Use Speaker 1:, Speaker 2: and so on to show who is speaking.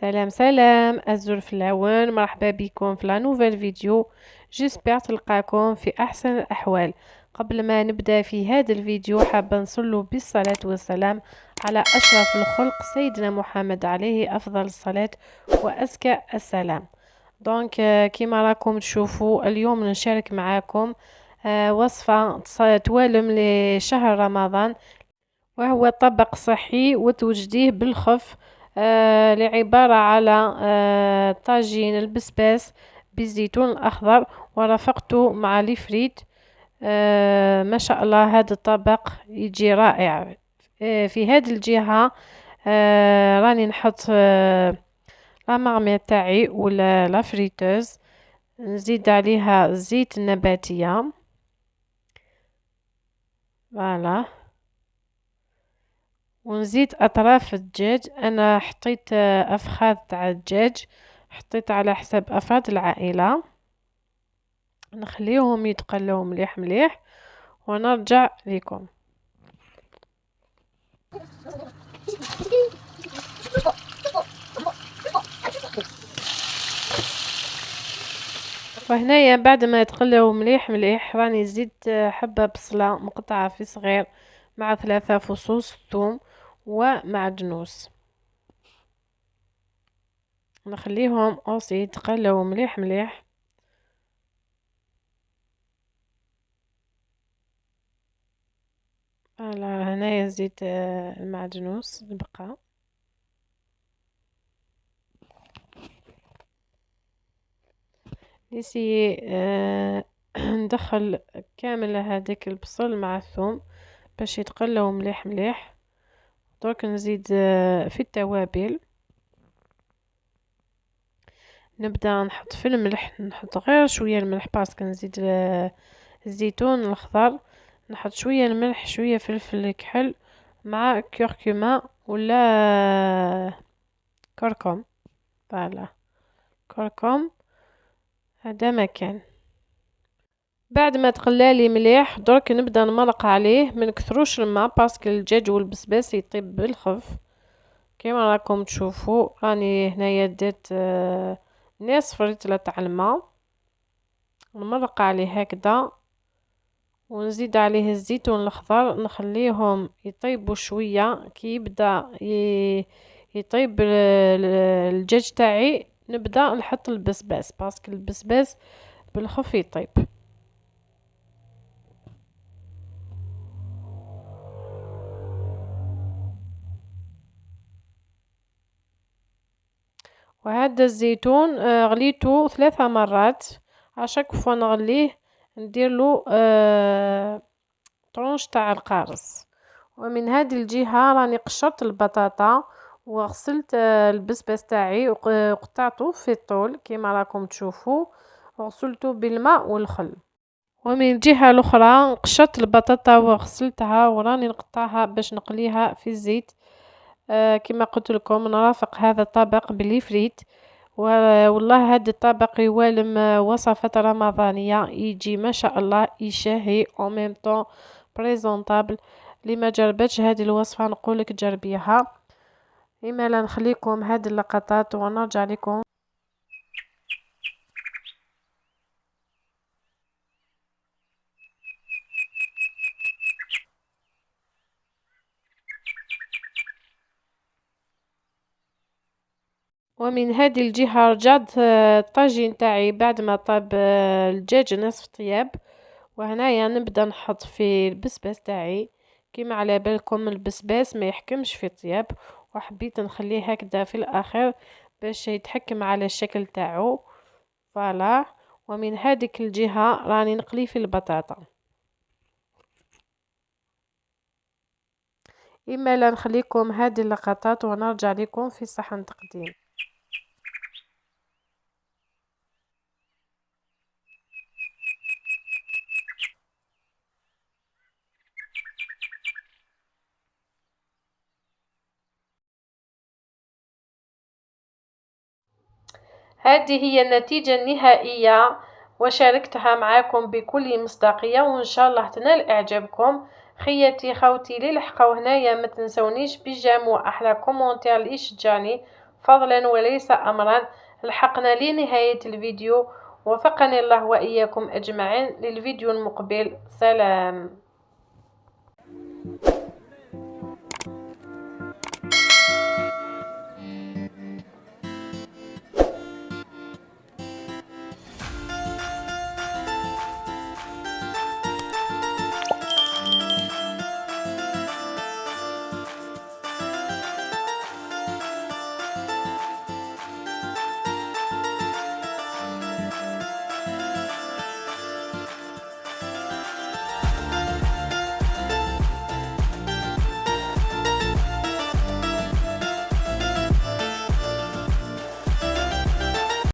Speaker 1: سلام سلام الزر في العوان، مرحبا بكم في لا نوفيل فيديو. جيسبر تلقاكم في احسن الاحوال. قبل ما نبدا في هذا الفيديو حابه نصلوا بالصلاه والسلام على اشرف الخلق سيدنا محمد عليه افضل الصلاه وازكى السلام. دونك كيما راكم تشوفوا اليوم نشارك معاكم وصفه توالم لشهر رمضان، وهو طبق صحي وتوجديه بالخف، لعبارة على طاجين البسباس بالزيتون الأخضر ورافقته مع الفريت. ما شاء الله هذا الطبق يجي رائع. في هذه الجهة راني نحط لا مارمير تاعي ولا لا فريتوز، نزيد عليها الزيت النباتية. فوالا، ونزيد اطراف الدجاج. انا حطيت افخاذ تاع الدجاج، حطيت على حسب افراد العائله. نخليهم يتقلوا مليح مليح ونرجع لكم. وهنايا بعد ما يتقلوا مليح مليح راني زدت حبه بصله مقطعه في صغير مع 3 فصوص ثوم ومعدنوس. نخليهم اوسي يتقلوا مليح مليح. فوالا، هنايا زيت المعدنوس البقى. نسي ندخل كامل هذاك البصل مع الثوم باش يتقلوا مليح مليح. درك نزيد في التوابل. نبدا نحط في الملح، نحط غير شويه الملح باسكو نزيد الزيتون الخضر. نحط شويه الملح، شويه فلفل كحل، مع كركمه ولا كركم. فوالا، كركم هذا مكان. بعد ما تقلالي مليح درك نبدا نمرق عليه، من كثروش الماء باسكو الدجاج والبسباس يطيب بالخف. كما راكم تشوفوا راني هنايا درت نصف ريتله تاع الماء، نمرق عليه هكذا ونزيد عليه الزيتون الخضر، نخليهم يطيبوا شويه. كي يبدا يطيب الدجاج تاعي نبدا نحط البسباس باسكو البسباس بالخف يطيب. وهذا الزيتون غليته 3 مرات. عشاك فوا نغليه نديرله طرونش تاع القارص. ومن هذه الجهة راني قشرت البطاطا وغسلت البسباس تاعي وقطعته في الطول كما راكم تشوفوا، وغسلته بالماء والخل. ومن الجهة الاخرى قشرت البطاطا وغسلتها وراني نقطعها باش نقليها في الزيت. كما قلت لكم نرافق هذا الطبق بالفريت. والله هذا الطبق يوالم وصفة رمضانية، يجي ما شاء الله يشهي او ميم طون بريزونطابل. لما جربتش هذه الوصفة نقولك جربيها. لما لا نخليكم هذه اللقطات ونرجع لكم. ومن هذه الجهة رجعت الطاجين تاعي بعد ما طاب الدجاج نصف طياب. وهنايا نبدا نحط في البسباس تاعي. كما على بالكم البسباس ما يحكمش في الطياب، وحبيت نخليه هكذا في الاخر باش يتحكم على الشكل تاعو. فوالا، ومن هذيك الجهة راني نقلي في البطاطا. اما لا نخليكم هذه اللقطات ونرجع لكم في صحن تقديم. هذه هي النتيجة النهائية وشاركتها معكم بكل مصداقية، وإن شاء الله تنال إعجابكم. خياتي خوتي اللي لحقوا هنايا ما تنسونيش بالجيم وأحلى كومونتير اللي يشجعني. فضلا وليس أمرا. لحقنا لنهاية الفيديو، وفقني الله وإياكم أجمعين. للفيديو المقبل، سلام.